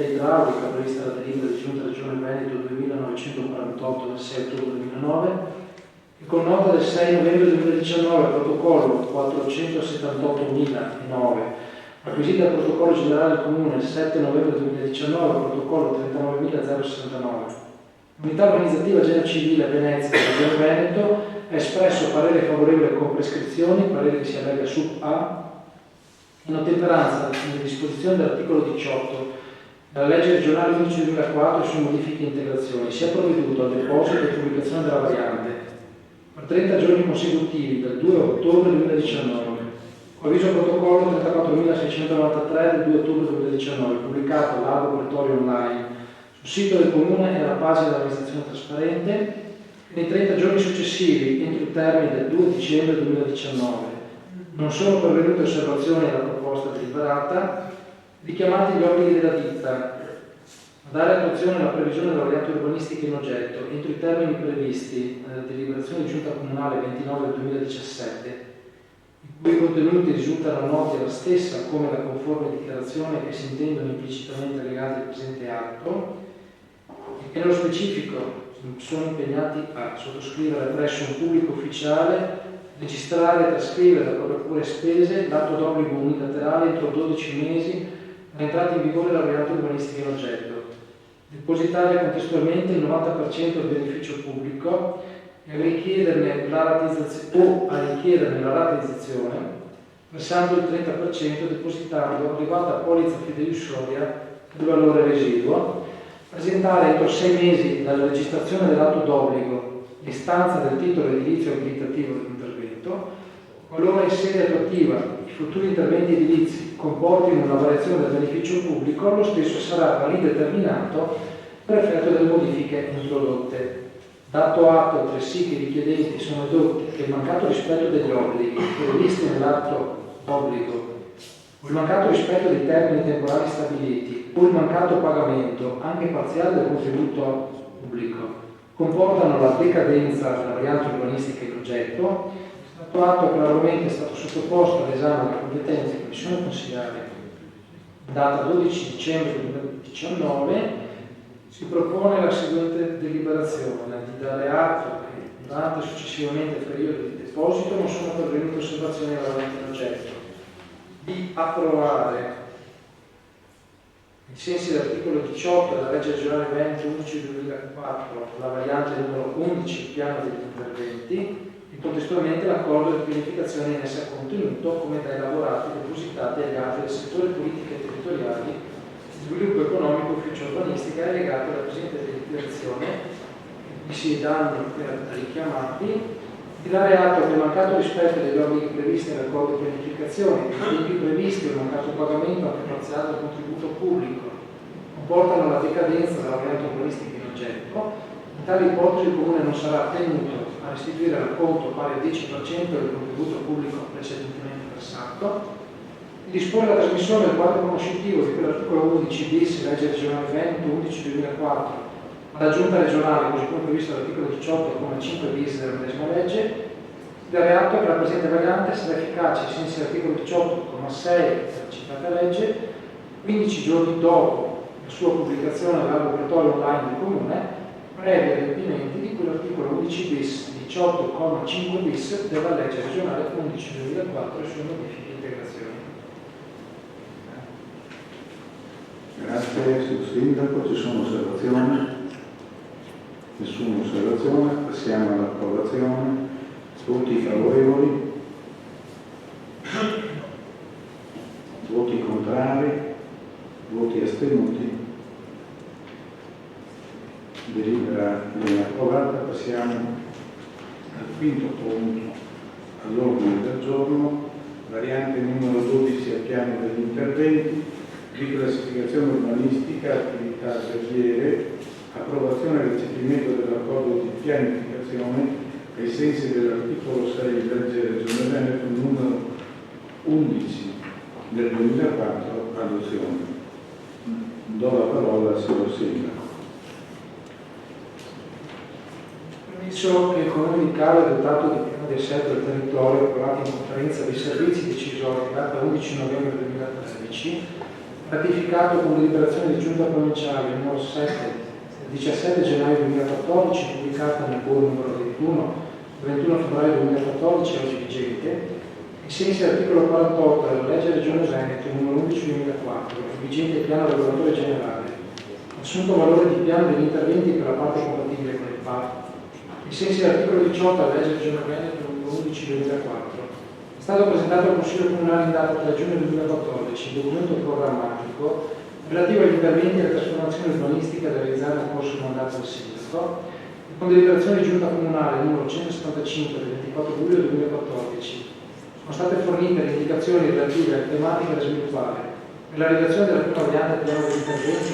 attività idraulica prevista dalla delibera di Giunta Regione Veneto 2948 del 6 ottobre 2009 e con nota del 6 novembre 2019 protocollo 478.009 acquisita dal protocollo generale del Comune il 7 novembre 2019 protocollo 39.069. L'unità organizzativa Genio Civile Venezia della Regione Veneto ha espresso parere favorevole con prescrizioni, parere che si allega sub A, in ottemperanza alle disposizioni dell'articolo 18 della legge regionale 11/2004 su modifiche e integrazioni. Si è provveduto al deposito e pubblicazione della variante per 30 giorni consecutivi dal 2 ottobre 2019. Avviso protocollo 34.693 del 2 ottobre 2019, pubblicato all'Albo Pretorio Online sul sito del Comune e alla pagina dell'amministrazione trasparente. Nei 30 giorni successivi, entro il termine del 2 dicembre 2019, non sono pervenute osservazioni alla proposta deliberata, richiamati gli obblighi della ditta a dare attuazione alla previsione della variante urbanistica in oggetto entro i termini previsti nella deliberazione di Giunta Comunale 29 del 2017, i cui contenuti risultano noti alla stessa come la conforme dichiarazione che si intendono implicitamente legati al presente atto, e che nello specifico sono impegnati a sottoscrivere presso un pubblico ufficiale, registrare e trascrivere da proprie pure spese l'atto d'obbligo unilaterale entro 12 mesi dall'entrata in vigore della variante urbanistica in oggetto, depositare contestualmente il 90% del beneficio pubblico e a richiederne la rateizzazione versando il 30% depositando adeguata polizza fideiussoria del valore residuo, presentare entro 6 mesi dalla registrazione dell'atto d'obbligo l'istanza del titolo edilizio abilitativo dell'intervento. Qualora in sede attuativa i futuri interventi edilizi comportino una variazione del beneficio pubblico, lo stesso sarà rideterminato per effetto delle modifiche introdotte. Dato atto altresì che i richiedenti sono edotti che il mancato rispetto degli obblighi previsti nell'atto d'obbligo o il mancato rispetto dei termini temporali stabiliti o il mancato pagamento, anche parziale, del contributo pubblico comportano la decadenza della variante urbanistica in oggetto, dato atto che l'argomento è stato sottoposto all'esame della competente Commissione Consiliare in data 12 dicembre 2019, si propone la seguente deliberazione: di dare atto che durante successivamente il periodo di deposito non sono pervenute osservazioni alla variante in oggetto, di approvare ai sensi dell'articolo 18 della legge regionale Veneto 11/2004 la variante numero 11 il piano degli interventi e contestualmente l'accordo di pianificazione in essa contenuto come da elaborati depositati agli atti del settore politiche territoriali, sviluppo economico, ufficio urbanistica e legati alla presente deliberazione, che si danno richiamati, di dare atto che il mancato rispetto degli obblighi previsti nell'accordo di pianificazione, i tempi previsti e il mancato pagamento anche parziale del contributo pubblico comportano la decadenza della variante urbanistica in oggetto. In tale ipotesi il Comune non sarà tenuto a restituire l'acconto pari al 10% del contributo pubblico precedentemente versato. Dispone la trasmissione del quadro conoscitivo di quell'articolo 11 bis legge regionale Veneto 11/2004 alla Giunta regionale, così come previsto dall'articolo 18,5 bis della medesima legge, dare atto che la presente variante sarà efficace ai sensi dell'articolo 18,6 della citata legge 15 giorni dopo la sua pubblicazione all'Albo Pretorio Online del Comune, previa adempimenti di quell'articolo 11 bis 18,5 bis della legge regionale 11/2004 e sue modifiche e integrazioni. Grazie, signor Sindaco. Ci sono osservazioni? Nessuna osservazione, passiamo all'approvazione. Voti favorevoli? Voti contrari? Voti astenuti? Delibera viene approvata. Passiamo al quinto punto all'ordine del giorno, variante numero 12 al piano degli interventi, di classificazione urbanistica, attività alberghiere, approvazione e recepimento dell'accordo di pianificazione ai sensi dell'articolo 6 legge Regione Veneto numero 11 del 2004, adozione. Do la parola al signor Sindaco. Premesso che il Comune di Calo è dotato di piano di assetto del territorio approvato in conferenza dei servizi decisoria in data 11 novembre 2013, ratificato con deliberazione di Giunta Provinciale numero 7 del 17 gennaio 2014, pubblicata nel BOR numero 21, 21 febbraio 2014, oggi vigente, ai sensi dell'articolo 48 della legge Regione Veneto numero 11/2004, vigente piano regolatore generale, assunto valore di piano degli interventi per la parte compatibile con il PAR, ai sensi dell'articolo 18 della legge Regione Veneto numero 11/2004. È stato presentato al Consiglio Comunale in data 3 giugno 2014 il documento programmatico relativo agli interventi e alle trasformazioni urbanistiche da realizzare nel corso del mandato del Sindaco, e con deliberazione di Giunta Comunale numero 175 del 24 luglio 2014 sono state fornite le indicazioni relative alle tematiche da sviluppare per la redazione della prima variante del piano degli interventi,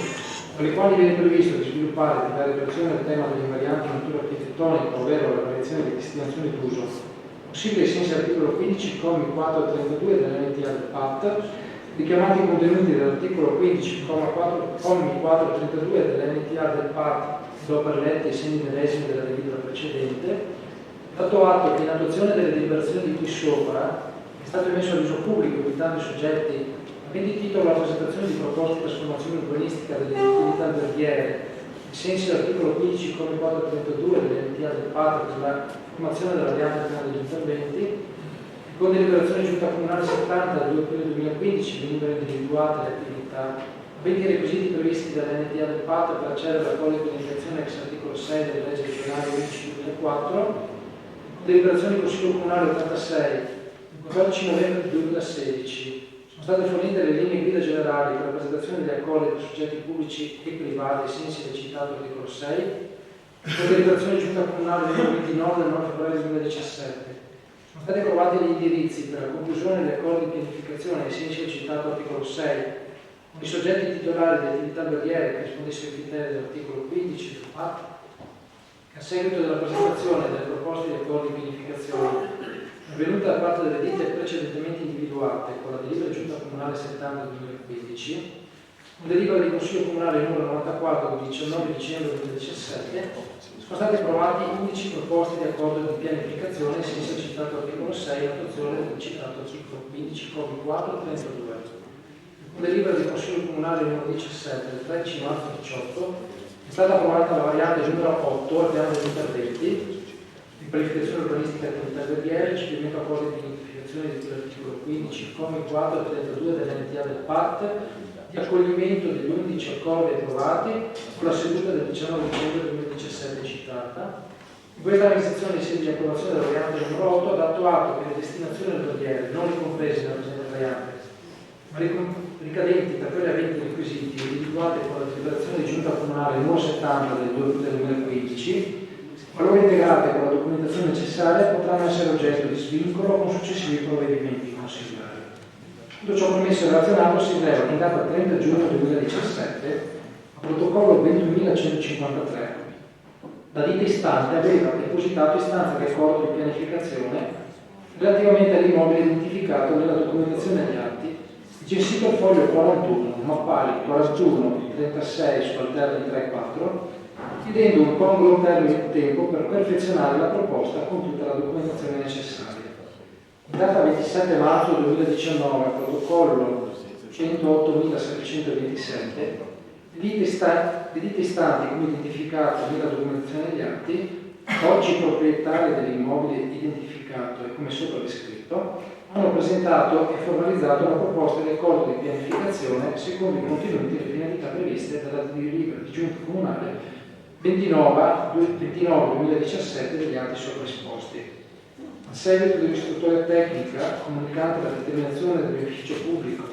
con le quali viene previsto di sviluppare per la redazione del tema delle invarianti di natura architettonica, ovvero la variazione di destinazione d'uso, possibile ai sensi dell'articolo 15, commi 4 e 32 dell'NTA del PAT, richiamati i contenuti dell'articolo 15, commi 4 e 32 dell'NTA del PAT, do per letti i segni medesimi della delibera precedente, dato atto che in attuazione delle deliberazioni di qui sopra è stato emesso all'uso pubblico invitando i soggetti aventi titolo alla presentazione di proposte di trasformazione urbanistica delle attività alberghiere, ai sensi dell'articolo 15, commi 4 e 32 dell'NTA del PAT per la formazione della variante piano degli interventi, con deliberazione di Giunta Comunale 70 del 2 aprile 2015 venivano individuate le attività aventi i requisiti previsti dall'NTA del PAT per accedere alla quale pianificazione ex articolo 6 della legge regionale 11/2004, deliberazione del Consiglio Comunale 86 del 14 novembre 2016 sono state fornite le linee guida generali per la presentazione delle accordi per soggetti pubblici e privati ai sensi del citato articolo 6, con deliberazione di Giunta Comunale numero 29 del 9 febbraio 2017 sono stati approvati gli indirizzi per la conclusione degli accordi di pianificazione ai sensi del citato articolo 6 con i soggetti titolari di attività alberghiere che rispondessero ai criteri dell'articolo 15 del PAT. A seguito della presentazione delle proposte di accordi di pianificazione avvenuta da parte delle ditte precedentemente individuate con la delibera Giunta Comunale 70 del 2015, con delibera di Consiglio Comunale numero 94 del 19 dicembre 2017, sono stati approvati 11 proposte di accordo di pianificazione ai sensi del citato articolo 6 in attuazione del citato articolo 15, commi 4 e 32. Con delibera del Consiglio Comunale numero 17 del 13 marzo 18 è stata approvata la variante numero 8 al piano degli interventi di qualificazione urbanistica di attività alberghiere, recepimento accordi di identificazione di l'articolo 15, commi 4 e 32 dell'NTA del PAT, di accoglimento degli 11 accordi approvati con la seduta del 19 dicembre 2017 citata. In questa organizzazione in sede di approvazione della variante numero 8 ha dato atto che le destinazioni alberghiere non ricomprese nella presente variante, ma ricadenti per quelle aventi requisiti individuati con la deliberazione di Giunta Comunale numero 70 del 2 aprile 2015, qualora integrate con la documentazione necessaria, potranno essere oggetto di svincolo con successivi provvedimenti consigliari. Tutto ciò premesso e relazionato si rileva che in data 30 giugno 2017, a protocollo 21.153, la ditta istante aveva depositato istanza di accordo di pianificazione relativamente all'immobile identificato nella documentazione agli atti, gestito al foglio 41, mappali 41, 36 su alterni 3 e 4, chiedendo un congruo termine di tempo per perfezionare la proposta con tutta la documentazione necessaria. In data 27 marzo 2019, al protocollo 108.727, le ditte istanti come identificate nella documentazione degli atti, oggi proprietarie dell'immobile identificato e come sopra descritto, hanno presentato e formalizzato una proposta di accordo di pianificazione secondo i contenuti e le finalità previste dalla delibera di Giunta Comunale 29/2017 degli atti sopra esposti. A seguito dell'istruttoria tecnica comunicante la determinazione del beneficio pubblico,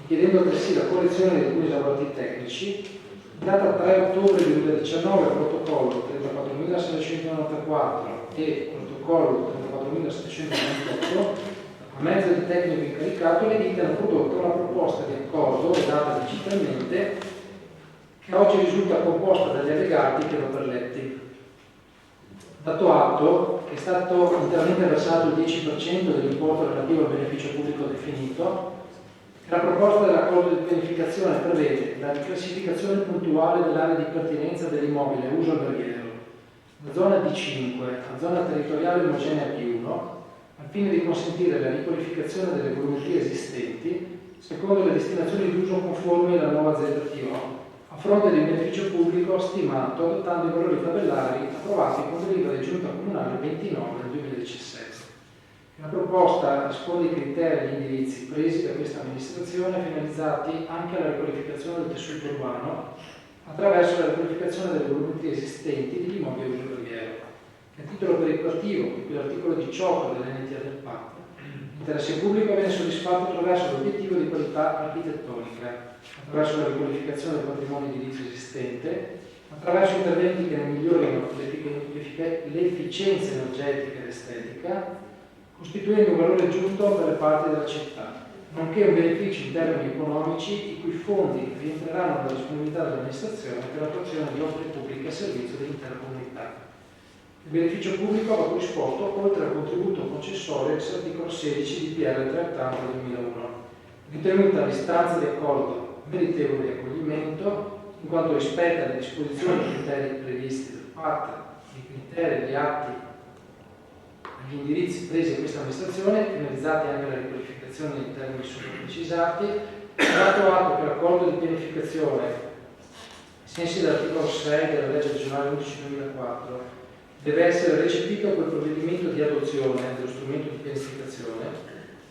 chiedendo altresì la correzione di alcuni lavorativi tecnici, in data 3 ottobre 2019 protocollo 34.694 e protocollo 34.798, a mezzo di tecnico incaricato, le ditte hanno prodotto una proposta di accordo redata digitalmente che oggi risulta composta dagli allegati che lo perletti. Dato atto che è stato interamente versato il 10% dell'importo relativo al beneficio pubblico definito, la proposta dell'accordo di pianificazione prevede la riclassificazione puntuale dell'area di pertinenza dell'immobile a uso alberghiero da zona D5 a zona territoriale omogenea P1 al fine di consentire la riqualificazione delle volumetrie esistenti secondo le destinazioni d'uso conformi alla nuova ZTO, a fronte di un beneficio pubblico stimato adottando i valori tabellari approvati con delibera di Giunta Comunale 29 del 2017. La proposta risponde ai criteri e agli indirizzi presi da questa amministrazione finalizzati anche alla riqualificazione del tessuto urbano attraverso la riqualificazione delle volumetrie esistenti degli immobili di uso alberghiero. A titolo perequativo, di cui l'articolo 18 dell'NTA del PAT, l'interesse pubblico viene soddisfatto attraverso l'obiettivo di qualità architettonica, attraverso la riqualificazione del patrimonio edilizio esistente, attraverso interventi che ne migliorino l'efficienza energetica ed estetica, costituendo un valore aggiunto per le parti della città, nonché un beneficio in termini economici i cui fondi rientreranno nella disponibilità dell'amministrazione per l'attuazione di opere pubbliche a servizio dell'intera comunità. Il beneficio pubblico va corrisposto oltre al contributo concessorio ex articolo 16 di PL 380 del 2001, ritenuta l'istanza di accordo meritevole di accoglimento, in quanto rispetta le disposizioni e i criteri previsti dal PAT, i criteri e gli atti e gli indirizzi presi da questa amministrazione, finalizzati anche alla riqualificazione in termini sopra precisati, dato atto che l'accordo di pianificazione, ai sensi dell'articolo 6 della legge regionale 11/2004, deve essere recepito quel provvedimento di adozione dello strumento di pianificazione.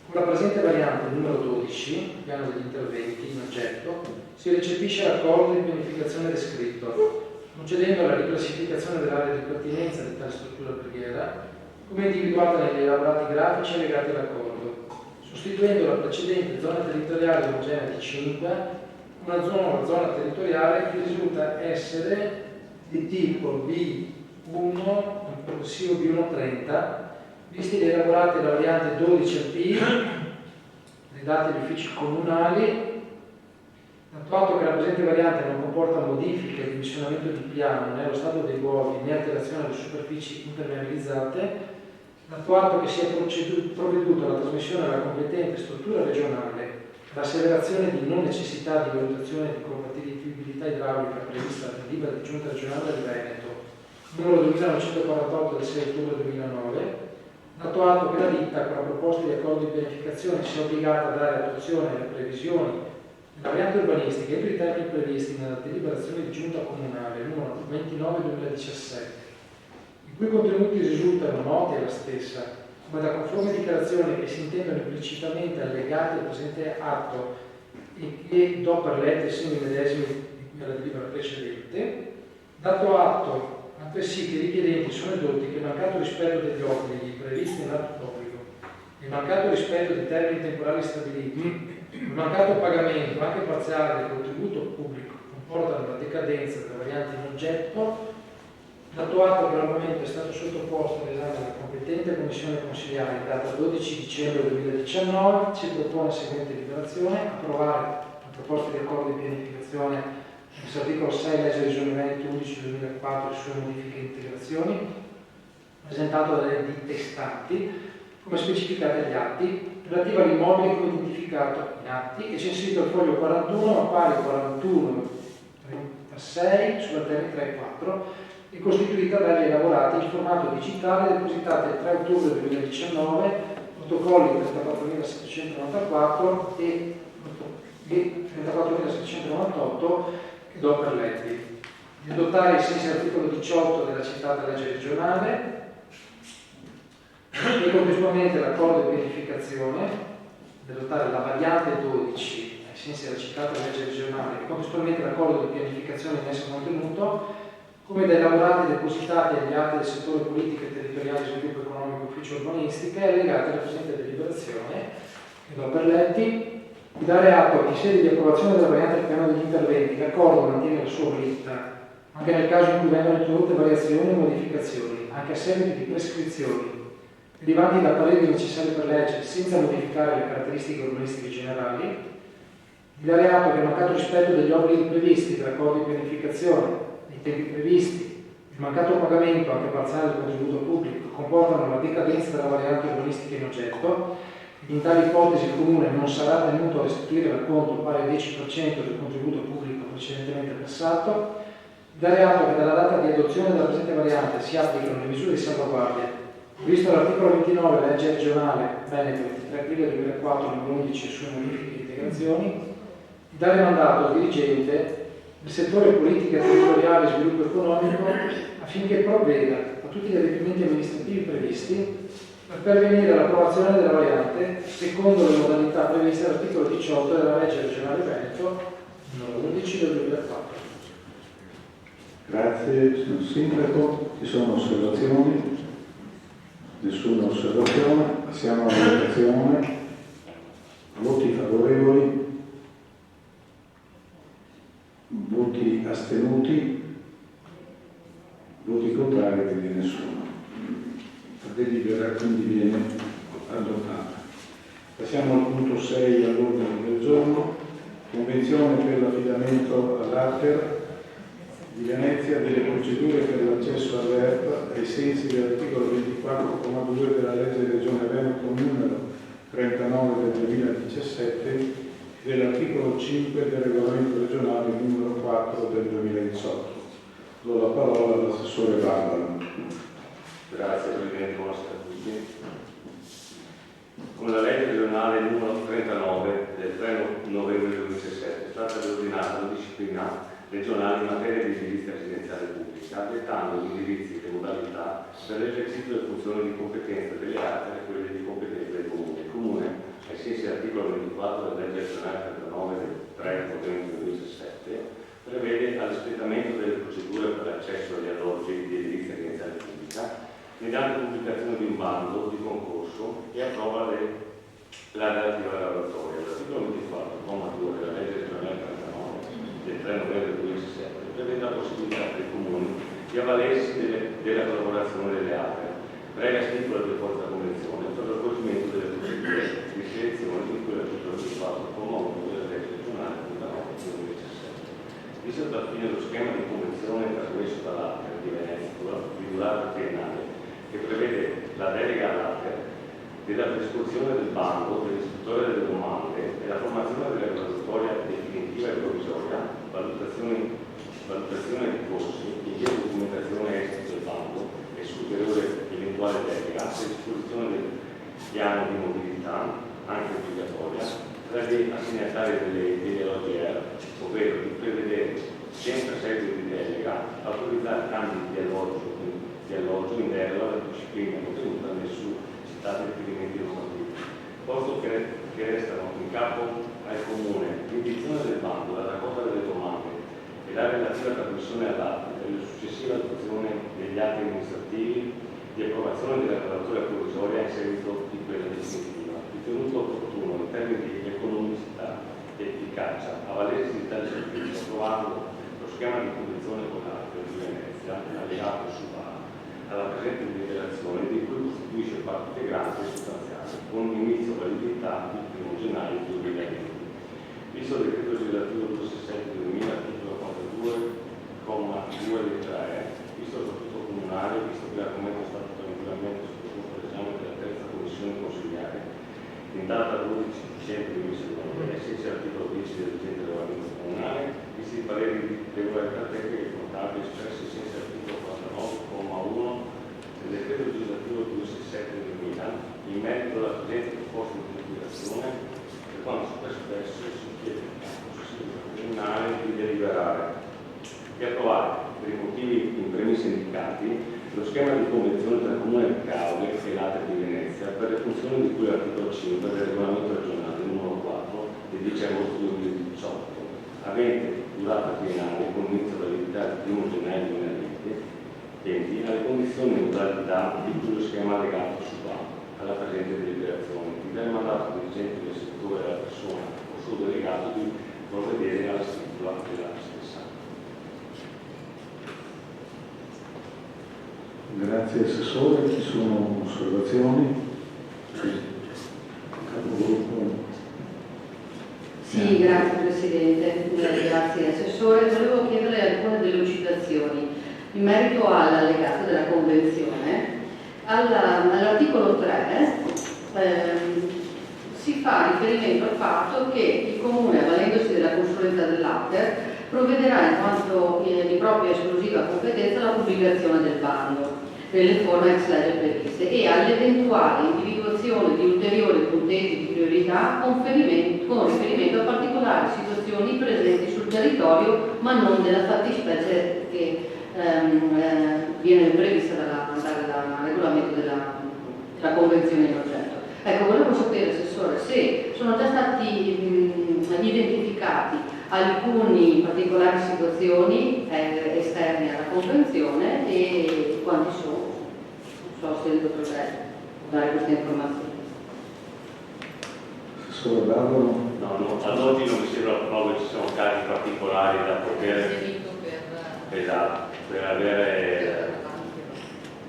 Con la presente variante numero 12, piano degli interventi in oggetto, si recepisce l'accordo di pianificazione descritto, procedendo alla riclassificazione dell'area di pertinenza di tale struttura alberghiera, come individuata negli elaborati grafici allegati all'accordo, sostituendo la precedente zona territoriale omogenea di 5, una zona territoriale che risulta essere di tipo B1, progressivo B130, visti gli elaborati della variante 12AP, redatti agli uffici comunali, dato atto che la presente variante non comporta modifiche di dimensionamento di piano né allo stato dei luoghi né alterazione delle superfici impermeabilizzate, dato atto che sia provveduto alla trasmissione alla competente struttura regionale l'asseverazione di non necessità di valutazione di compatibilità idraulica prevista dalla delibera di Giunta regionale del Veneto numero 2948 del 6 ottobre 2009, dato atto che la ditta con la proposta di accordo di pianificazione sia obbligata a dare attuazione alle previsioni della variante urbanistica entro i termini previsti nella deliberazione di Giunta Comunale numero 29/2017, i cui contenuti risultano noti alla stessa, come da conforme dichiarazioni che si intendono implicitamente allegate al presente atto e che do per letti e segni medesimi di cui alla delibera precedente, dato atto altresì che i richiedenti sono edotti che il mancato rispetto degli obblighi previsti nell'atto d'obbligo, il mancato rispetto dei termini temporali stabiliti, il mancato pagamento anche parziale del contributo pubblico comportano la decadenza della variante in oggetto, dato atto che l'argomento è stato sottoposto all'esame della competente commissione consiliare in data 12 dicembre 2019, si propone la seguente deliberazione: approvare la proposta di accordo di pianificazione l'articolo 6 legge regionale 11/2004 e sue modifiche e integrazioni, presentato dalle ditte Stati, come specificate agli atti, relativo all'immobile come identificato in atti e censito al foglio 41, appare 41 36 sulla terra 3 e 4, e costituita dagli elaborati in formato digitale depositati il 3 ottobre 2019, protocolli 34.794 e 34.798 che do per letti, di adottare ai sensi dell'articolo 18 della citata legge regionale e contestualmente l'accordo di pianificazione, di adottare la variante 12 ai sensi della citata legge regionale e contestualmente l'accordo di pianificazione in esso contenuto, come da elaborati depositati agli atti del settore politiche territoriali, sviluppo economico e ufficio urbanistica e allegati alla presente deliberazione che do per letti, di dare atto che in sede di approvazione della variante del piano degli interventi l'accordo mantiene la sua validità anche nel caso in cui vengano introdotte variazioni o modificazioni, anche a seguito di prescrizioni derivanti da pareri necessari per legge senza modificare le caratteristiche urbanistiche generali, di dare atto che il mancato rispetto degli obblighi previsti dall'accordo di pianificazione, dei tempi previsti, il mancato pagamento anche parziale del contributo pubblico comportano la decadenza della variante urbanistica in oggetto. In tale ipotesi il Comune non sarà tenuto a restituire l'acconto pari al 10% del contributo pubblico precedentemente versato, dare atto che dalla data di adozione della presente variante si applicano le misure di salvaguardia visto l'articolo 29 legge regionale Veneto 23 aprile 2004 numero 11 e sue modifiche integrazioni, di dare mandato al dirigente del settore politica territoriale e sviluppo economico affinché provveda a tutti gli adempimenti amministrativi previsti per pervenire all'approvazione della variante secondo le modalità previste dall'articolo 18 della legge regionale Veneto numero 11 del 2004. Grazie, signor Sindaco. Ci sono osservazioni? Nessuna osservazione. Passiamo alla votazione. Voti favorevoli? Voti astenuti? Voti contrari? Quindi nessuno. La delibera quindi viene adottata. Passiamo al punto 6 all'ordine del giorno. Convenzione per l'affidamento all'Acker di Venezia delle procedure per l'accesso all'ERP ai sensi dell'articolo 24,2 della legge Regione Veneto numero 39 del 2017 e dell'articolo 5 del regolamento regionale numero 4 del 2018. Do la parola all'assessore Barbara. Grazie Presidente, buonasera a tutti. Con la legge regionale numero 39 del 3 novembre 2017 è stata riordinata la disciplina regionale in materia di edilizia residenziale pubblica, dettando gli indirizzi e le modalità per l'esercizio delle funzioni di competenza delle altre e quelle di competenza del Comune. Il Comune, ai sensi dell'articolo 24 della legge regionale 39 del 3 novembre 2017, prevede all'espletamento delle procedure per l'accesso agli alloggi di edilizia residenziale pubblica mediante pubblicazione di un bando di concorso e approva la relativa graduatoria. L'articolo 24, comma 2 della legge regionale 39 del 3 novembre 2017 prevede la possibilità per i comuni di avvalersi della collaborazione delle altre, previa stipula di forza convenzione per lo svolgimento delle procedure di selezione di cui l'articolo 24, comma 1 della legge regionale 39 del 2017. Visto dal fine lo schema di convenzione trasmesso dall'Acker di Venezia di durata triennale che prevede la delega all'Acker della prescrizione del bando, dell'istruttore delle domande e la formazione della graduatoria definitiva e provvisoria, valutazione di corsi, invio di documentazione esito del bando e superiore eventuale delega, predisposizione del piano di mobilità, anche obbligatoria, tra gli assegnatari degli alloggi ovvero di prevedere, senza seguito di delega, autorizzare cambi di alloggio in deroga alla disciplina contenuta nel citato riferimenti normativi, posto che restano in capo al Comune l'indizione del bando, la raccolta delle domande e la relativa trasmissione all'atto e la successiva adozione degli atti amministrativi di approvazione della graduatoria provvisoria in seguito di quella definitiva, ritenuto opportuno in termini di economicità e efficacia avvalersi di tali servizi approvando lo schema di convenzione con l'Acker di Venezia allegato su alla presente deliberazione di cui costituisce parte integrante e sostanziale, con inizio validità il 1 gennaio 2020. Visto il decreto legislativo 267 del 2000, articolo 42,2 lettera E, visto il statuto comunale, visto che l'argomento è stato tranquillamente sottoposto all'esame della terza commissione consigliare in data 12 dicembre 2019, ai sensi dell'articolo 10 del vigente regolamento comunale, visti i pareri di regolarità tecnica e contabile espressi ai sensi dell'articolo 49,1 del decreto legislativo 267 del 2000, in merito alla presente proposta di liquidazione, per quanto espresso si chiede al Consiglio comunale di deliberare e approvare, per i motivi in premessa indicati, lo schema di convenzione tra il Comune di Caule e l'Acker di Venezia per le funzioni di cui l'articolo 5 del regolamento regionale numero 4 del 10 agosto 2018, avente durata triennale con inizio validità il 1 gennaio 2020, alle condizioni di modalità di cui lo schema allegato su alla presente deliberazione, di dare mandato al dirigente del settore della persona o suo delegato di provvedere alla stipula della stessa. Grazie Assessore, ci sono osservazioni? Capogruppo. Sì, grazie Presidente, grazie Assessore. Volevo chiederle alcune delucidazioni in merito all'allegato della Convenzione. All'articolo 3 si fa riferimento al fatto che il Comune, avvalendosi della consulenza dell'Acker, provvederà in quanto di propria esclusiva competenza alla pubblicazione del bando. nelle forme ex legge previste e all'eventuale individuazione di ulteriori punteggi di priorità con riferimento a particolari situazioni presenti sul territorio ma non nella fattispecie che viene prevista dal regolamento della convenzione in oggetto. Ecco, volevo sapere, Assessore, se sono già stati identificati alcune particolari situazioni esterne alla convenzione e quanti sono. Non so se potrebbe dare queste informazioni. Assessore Barbaro. No, ad oggi non mi sembra proprio che ci siano casi particolari da poter per avere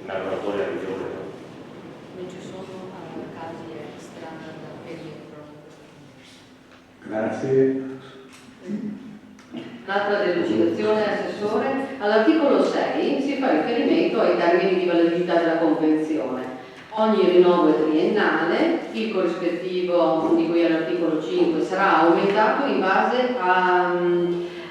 una graduatoria migliore. Non ci sono casi extra da perimetro. Grazie. Un'altra delucidazione, Assessore. All'articolo 6 si fa riferimento ai termini di validità della Convenzione. Ogni rinnovo è triennale, il corrispettivo di cui all'articolo 5 sarà aumentato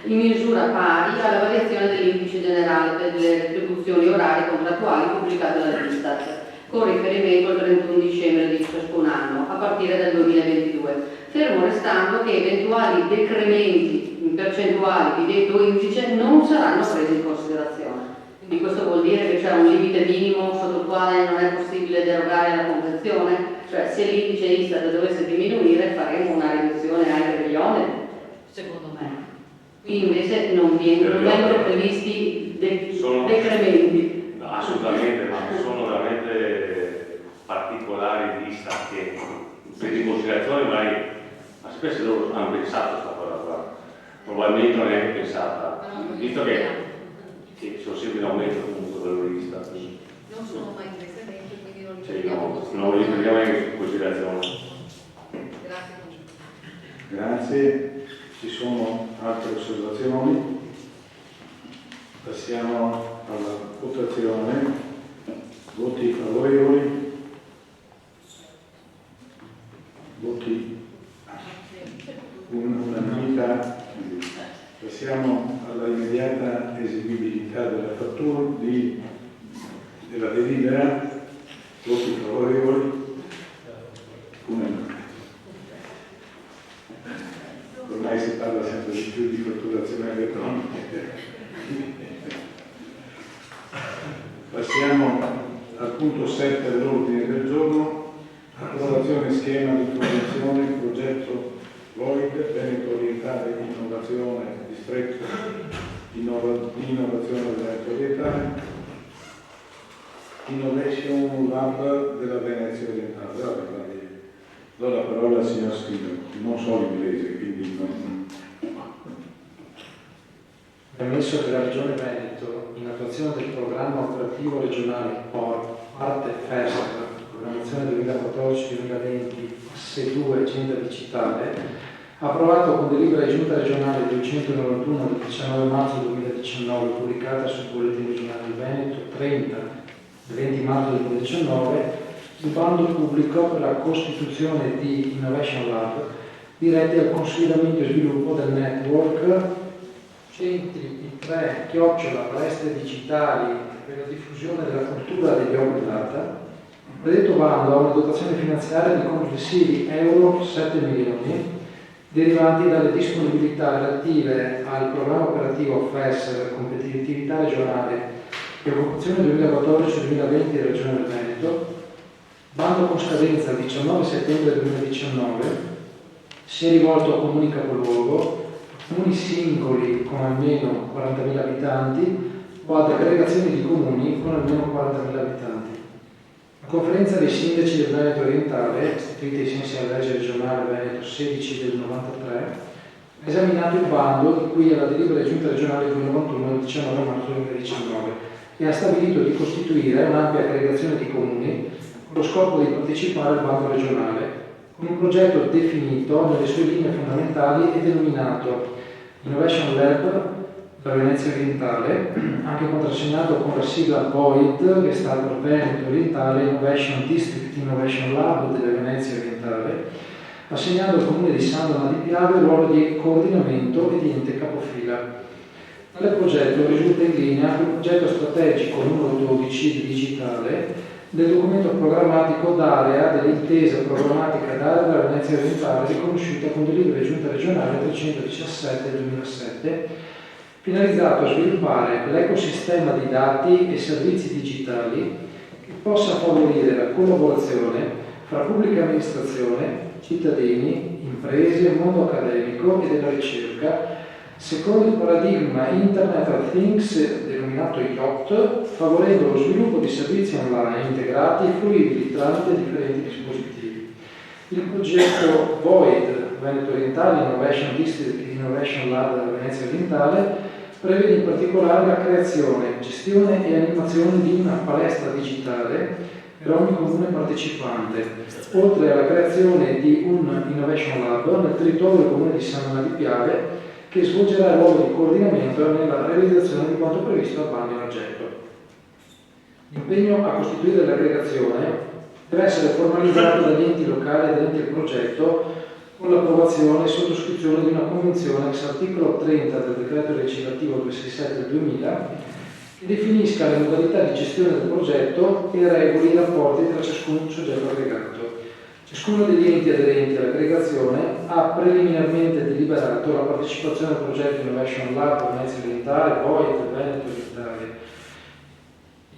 in misura pari alla variazione dell'indice generale per le retribuzioni orarie contrattuali pubblicate dall'Istat, con riferimento al 31 dicembre di ciascun anno, a partire dal 2022, fermo restando che eventuali decrementi percentuali di detto indice non saranno presi in considerazione. Quindi questo vuol dire che c'è un limite minimo sotto il quale non è possibile derogare alla convenzione? Cioè, se l'indice Istat dovesse diminuire faremo una riduzione anche degli oneri? Secondo me. Qui invece non vengono previsti decrementi. No, assolutamente, ma sono veramente particolari di Istat che presi in considerazione, ma spesso loro hanno pensato questa cosa qua. Probabilmente non è neanche pensata, visto che sono sempre in aumento comunque valori di Istat. Non sono mai in decremento, quindi non li Non li prendiamo neanche in considerazione. Grazie. Grazie. Ci sono altre osservazioni? Passiamo alla votazione. Voti favorevoli? Voti unanimità? Passiamo alla immediata esigibilità della fattura della delibera. Voti favorevoli? Unanimità. Ormai si parla sempre di più di fatturazione elettronica. Passiamo al punto 7 dell'ordine del giorno, approvazione schema di formazione progetto Lloyd, Veneto Orientale Innovazione, distretto di innovazione Veneto Orientale, Innovation Lab della Venezia Orientale. Do la parola al signor Schino, non so l'inglese, quindi non... Premesso che la Regione Veneto, in attuazione del programma operativo regionale POR, parte FESR, programmazione 2014-2020, asse 2, agenda digitale, ha approvato con delibera di giunta regionale 291 del 19 marzo 2019, pubblicata sul bollettino regionale del Veneto 30 del 20 marzo 2019, il bando pubblico per la costituzione di Innovation Lab diretti al consolidamento e sviluppo del network centri I3 palestre digitali per la diffusione della cultura degli open data. Il predetto bando ha una dotazione finanziaria di complessivi euro 7 milioni derivanti dalle disponibilità relative al programma operativo FESR competitività regionale e occupazione 2014-2020 della Regione del Veneto. Bando con scadenza il 19 settembre 2019, si è rivolto a comuni capoluogo, comuni singoli con almeno 40.000 abitanti o ad aggregazioni di comuni con almeno 40.000 abitanti. La conferenza dei sindaci del Veneto Orientale, istituita ai sensi della legge regionale Veneto 16 del 93, ha esaminato il bando di cui alla delibera di giunta regionale 291 del 19 marzo 2019 e ha stabilito di costituire un'ampia aggregazione di comuni con lo scopo di partecipare al bando regionale, con un progetto definito nelle sue linee fondamentali e denominato Innovation Lab da Venezia Orientale, anche contrassegnato con la sigla VOID, che sta per Veneto Orientale Innovation District Innovation Lab della Venezia Orientale, assegnando al comune di San Donato di Piave il ruolo di coordinamento e di ente capofila. Tale progetto risulta in linea con il progetto strategico numero 12 digitale del documento programmatico d'area dell'intesa programmatica d'area della Venezia Orientale riconosciuta con delibera Giunta regionale 317 del 2007, finalizzato a sviluppare l'ecosistema di dati e servizi digitali che possa favorire la collaborazione fra pubblica amministrazione, cittadini, imprese, mondo accademico e della ricerca, secondo il paradigma Internet of Things denominato IOT, favorendo lo sviluppo di servizi online integrati e fruibili tramite differenti dispositivi. Il progetto VOID, Veneto Orientale Innovation District e Innovation Lab della Venezia Orientale, prevede in particolare la creazione, gestione e animazione di una palestra digitale per ogni comune partecipante, oltre alla creazione di un Innovation Lab nel territorio del comune di San Donà di Piave, che svolgerà il ruolo di coordinamento nella realizzazione di quanto previsto dal bando in oggetto. L'impegno a costituire l'aggregazione deve essere formalizzato dagli enti locali aderenti al progetto con l'approvazione e sottoscrizione di una convenzione ex articolo 30 del decreto legislativo 267 del 2000 che definisca le modalità di gestione del progetto e regoli i rapporti tra ciascun soggetto aggregato. Ciascuno degli enti aderenti all'aggregazione ha preliminarmente deliberato la partecipazione al progetto Innovation Lab Venezia Orientale, VOID Veneto Orientale,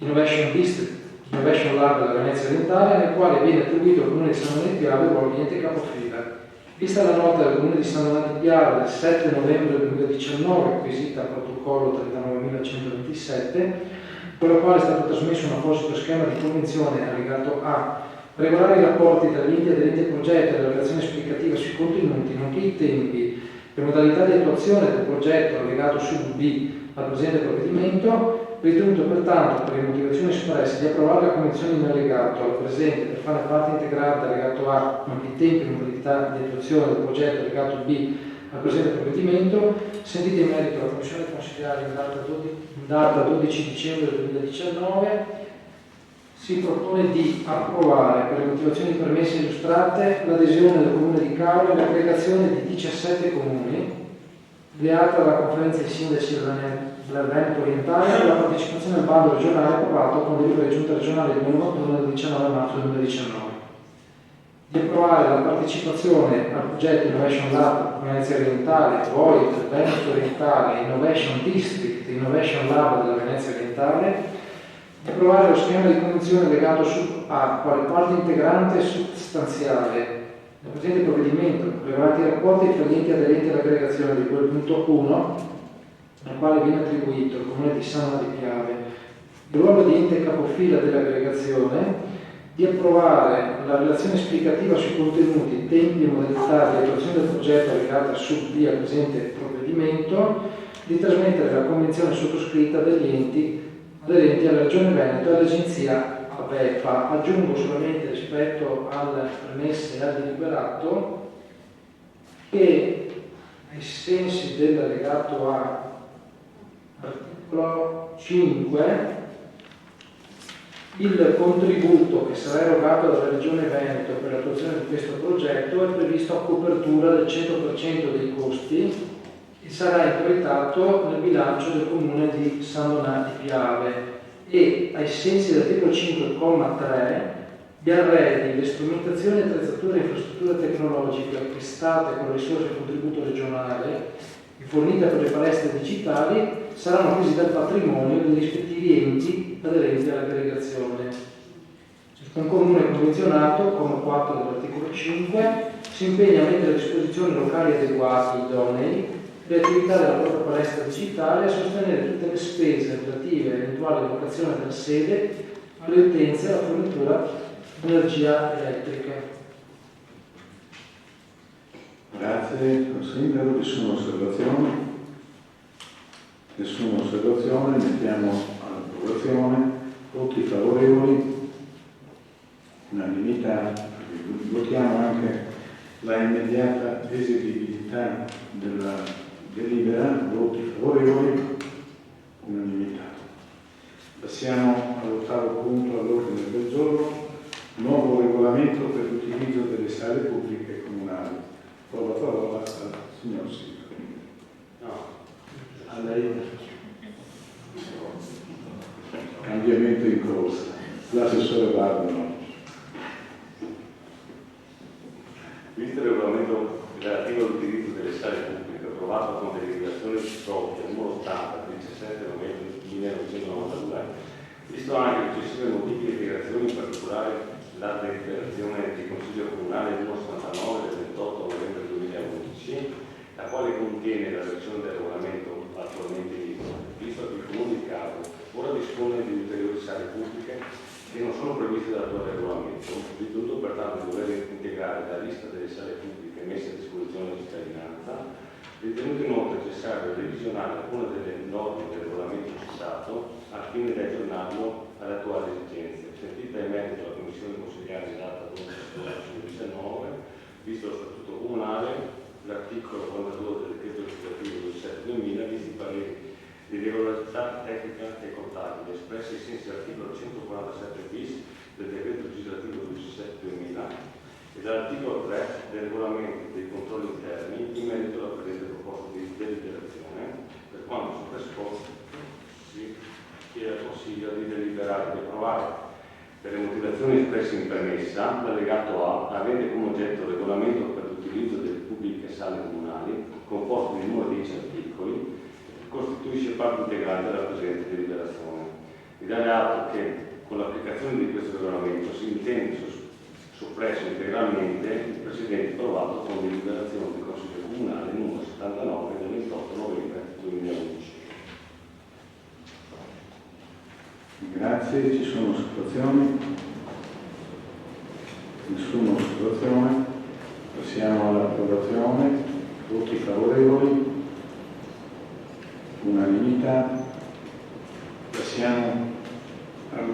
Innovation District, Innovation Lab della Venezia Orientale, nel quale viene attribuito al Comune di San Donà di Piave il ruolo di ente capofila. Vista la nota del Comune di San Donà di Piave del 7 novembre 2019, acquisita a protocollo 39.127, con la quale è stato trasmesso un apposito schema di convenzione allegato A, regolare i rapporti tra gli enti aderenti al progetto e la relazione esplicativa sui contenuti, nonché i tempi e modalità di attuazione del progetto allegato sub B al presente provvedimento, ritenuto pertanto, per le motivazioni espresse, di approvare la convenzione in allegato al presente per fare parte integrante allegato A, nonché i tempi e modalità di attuazione del progetto allegato B al presente provvedimento, sentite in merito alla Commissione consigliare in data 12 dicembre 2019, si propone di approvare, per le motivazioni permesse illustrate, l'adesione del Comune di Cavolo all'aggregazione di 17 comuni, ideata dalla Conferenza dei Sindaci del Veneto Orientale e la partecipazione al bando regionale approvato con delibera di Giunta regionale del 91 del 19 marzo 2019. Di approvare la partecipazione al progetto Innovation Lab Venezia Orientale, VOID Veneto Orientale, Innovation District, Innovation Lab della Venezia Orientale, di approvare lo schema di convenzione legato sub A quale parte integrante e sostanziale del presente provvedimento, regolati i rapporti tra gli enti aderenti all'aggregazione di quel punto 1, al quale viene attribuito il Comune di San Donà di Piave il ruolo di ente capofila dell'aggregazione, di approvare la relazione esplicativa sui contenuti, tempi e modalità di attuazione del progetto legata sub B al presente provvedimento, di trasmettere la convenzione sottoscritta dagli enti aderenti alla Regione Veneto e all'Agenzia AVEPA. Aggiungo solamente rispetto alle premesse e al deliberato che ai sensi dell'allegato A, articolo 5, il contributo che sarà erogato dalla Regione Veneto per l'attuazione di questo progetto è previsto a copertura del 100% dei costi e sarà introitato nel bilancio del Comune di San Donà di Piave e, ai sensi dell'articolo 5,3, gli arredi, le strumentazioni, attrezzature e infrastrutture tecnologiche acquistate con risorse del contributo regionale e fornite per le palestre digitali saranno acquisite al patrimonio dei rispettivi enti aderenti all'aggregazione. Ciascun comune convenzionato, come 4 dell'articolo 5, si impegna a mettere a disposizione locali adeguati, idonei, le attività della propria palestra digitale e a sostenere tutte le spese relative all'eventuale locazione della sede alle utenze e alla fornitura di energia elettrica. Grazie, Sindaco. Ci sono osservazioni? Nessuna osservazione, mettiamo all'approvazione. Voti favorevoli, unanimità. Votiamo anche la immediata eseguibilità della delibera, voti favorevoli, unanimità. Passiamo all'ottavo punto all'ordine del giorno, nuovo regolamento per l'utilizzo delle sale pubbliche comunali. Do la parola al signor Sindaco. No. A lei. Cambiamento in corsa. L'assessore Barbaro. Visto il regolamento relativo all'utilizzo delle sale pubbliche approvato con deliberazione propria numero 80 del 17 novembre 1992, visto anche le successive modifiche e integrazioni, in particolare la deliberazione del Consiglio Comunale numero 69 del 28 novembre 2011, la quale contiene la versione del regolamento attualmente in vigore, visto che il Comune di Cavo ora dispone di ulteriori sale pubbliche che non sono previste dall'attuale regolamento, ritenuto pertanto di dover integrare la lista delle sale pubbliche messe a disposizione della cittadinanza, ritenuto inoltre necessario revisionare alcune delle norme del regolamento citato al fine di aggiornarlo alle attuali esigenze, sentita in merito alla Commissione consiliare in data 2019, visto lo Statuto Comunale, l'articolo 42 del decreto legislativo 17/2000, visti i pareri di regolarità tecnica e contabile espressi ai sensi dell'articolo 147 bis del decreto legislativo 17/2000 e dall'articolo 3 del regolamento dei controlli interni in merito alla presente proposta di deliberazione, per quanto soppresposto si chiede al Consiglio di deliberare di approvare per le motivazioni espresse in premessa l'allegato A, avente come oggetto il regolamento per l'utilizzo delle pubbliche sale comunali, composto di numero 10 articoli, costituisce parte integrante della presente deliberazione. Vi dare atto che con l'applicazione di questo regolamento si intende soppresso integralmente il precedente approvato con deliberazione del Consiglio Comunale numero 79 del 28 novembre 2011. Grazie, ci sono osservazioni? Nessuna osservazione. Passiamo all'approvazione. Voti favorevoli? Unanimità. Passiamo al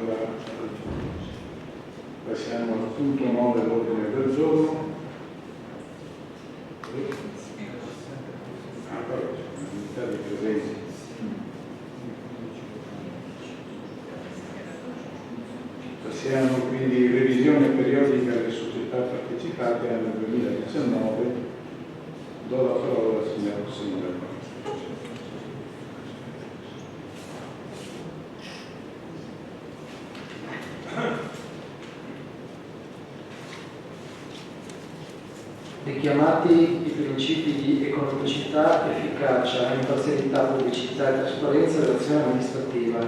punto 9 dell'ordine del giorno. Unanimità di presenza. Passiamo quindi revisione periodica delle società partecipate nel 2019. Do la parola al signor Sindaco. Richiamati i principi di economicità, efficacia, imparzialità, pubblicità e trasparenza dell'azione amministrativa,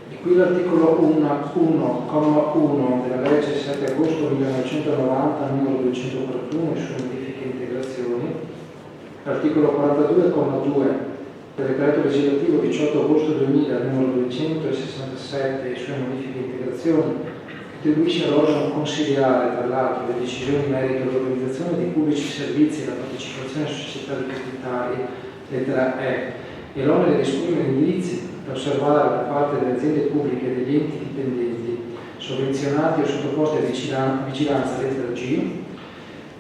di cui l'articolo 1,1 della legge 7 agosto 1990 numero 241 e sue modifiche e integrazioni, l'articolo 42,2 del decreto legislativo 18 agosto 2000 numero 267 e sue modifiche e integrazioni, attribuisce all'organo consiliare, tra l'altro, le decisioni in merito all'organizzazione dei pubblici servizi e la partecipazione a società di capitali, lettera E, e l'onere di esprimere indirizzi da osservare da parte delle aziende pubbliche e degli enti dipendenti, sovvenzionati o sottoposti a vigilanza, lettera G,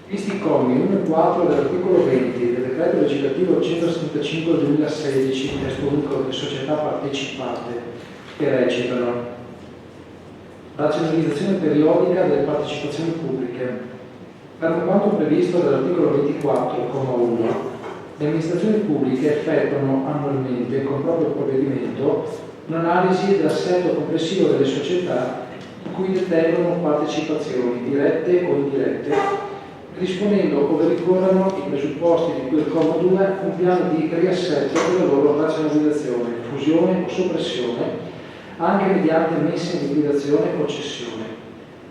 visti i commi 1 e 4 dell'articolo 20 del decreto legislativo 175 del 2016, testo unico delle società partecipate, che recitano: razionalizzazione periodica delle partecipazioni pubbliche. Per quanto previsto dall'articolo 24,1, le amministrazioni pubbliche effettuano annualmente con proprio provvedimento un'analisi dell'assetto complessivo delle società in cui detengono partecipazioni dirette o indirette, disponendo ove ricorrano i presupposti di cui il comma 2 un piano di riassetto per la loro razionalizzazione, fusione o soppressione, anche mediante messa in liquidazione o cessione,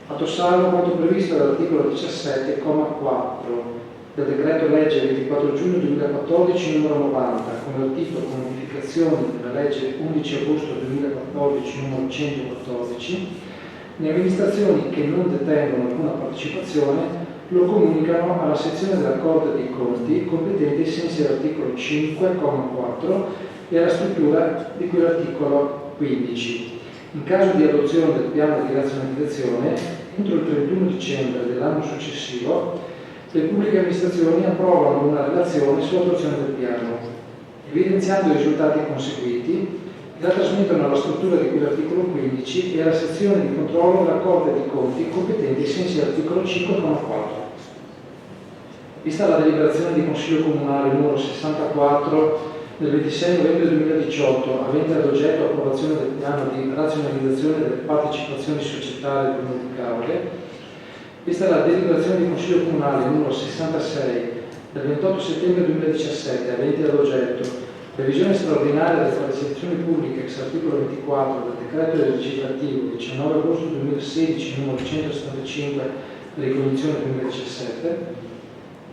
fatto salvo quanto previsto dall'articolo 17,4 del decreto legge 24 giugno 2014 numero 90, con l'articolo con modificazioni della legge 11 agosto 2014 numero 114, le amministrazioni che non detengono alcuna partecipazione lo comunicano alla sezione della Corte dei Conti competente ai sensi dell'articolo 5,4 e alla struttura di cui l'articolo 15. In caso di adozione del piano di razionalizzazione, entro il 31 dicembre dell'anno successivo, le pubbliche amministrazioni approvano una relazione sull'attuazione del piano, evidenziando i risultati conseguiti, la trasmettono alla struttura di cui l'articolo 15 e alla sezione di controllo della Corte dei Conti competenti ai sensi dell'articolo 5,4. Vista la deliberazione di Consiglio Comunale numero 64 del 26 novembre 2018, avente ad oggetto approvazione del piano di razionalizzazione delle partecipazioni societarie del Comune di Caorle. Questa è la deliberazione del Consiglio Comunale numero 66 del 28 settembre 2017, avente ad oggetto revisione straordinaria delle partecipazioni pubbliche ex articolo 24 del decreto legislativo 19 agosto 2016 numero 175 per ricognizione 2017.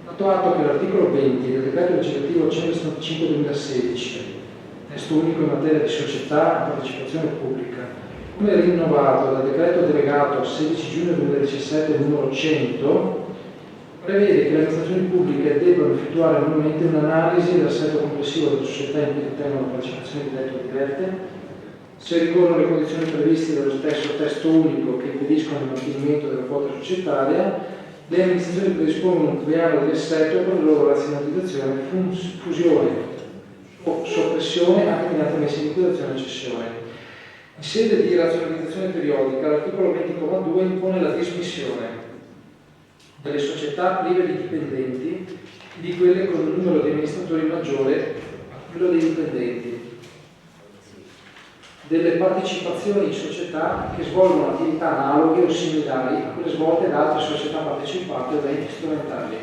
Dato atto che l'articolo 20 del decreto legislativo 175/2016, testo unico in materia di società a partecipazione pubblica, come rinnovato dal decreto delegato 16 giugno 2017 numero 100, prevede che le amministrazioni pubbliche debbano effettuare annualmente un'analisi dell'assetto complessivo della società in cui detengono partecipazioni dirette o dirette, se ricorrono le condizioni previste dallo stesso testo unico che impediscono il mantenimento della quota societaria. Le amministrazioni predispongono un piano di assetto per la loro razionalizzazione, fusione o soppressione anche mediante messa in liquidazione e cessione. In sede di razionalizzazione periodica, l'articolo 20,2 impone la dismissione delle società prive di dipendenti e di quelle con un numero di amministratori maggiore a quello dei dipendenti, delle partecipazioni in società che svolgono attività analoghe o similari a quelle svolte da altre società partecipate o da enti strumentali.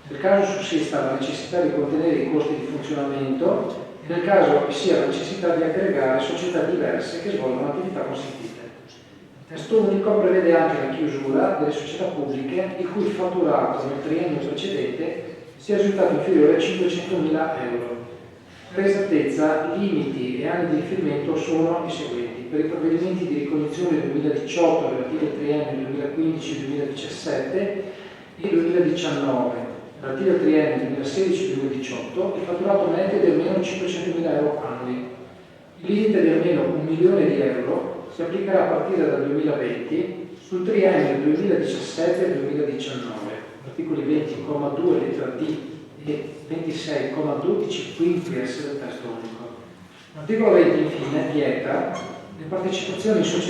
Nel caso sussista la necessità di contenere i costi di funzionamento e nel caso vi sia la necessità di aggregare società diverse che svolgono attività consentite. Il testo unico prevede anche la chiusura delle società pubbliche il cui fatturato nel triennio precedente sia risultato inferiore a 500.000 euro. Per esattezza, limiti e anni di riferimento sono i seguenti. Per i provvedimenti di ricognizione 2018 relativi al triennio 2015-2017 e 2019 relativi al triennio 2016-2018, il fatturato netto è di almeno 500.000 euro annui. Il limite di almeno 1 milione di euro si applicherà a partire dal 2020 sul triennio 2017-2019, articoli 20,2 lettera D e 26,12 quinquies del testo unico. L'articolo 20 infine vieta le partecipazioni in società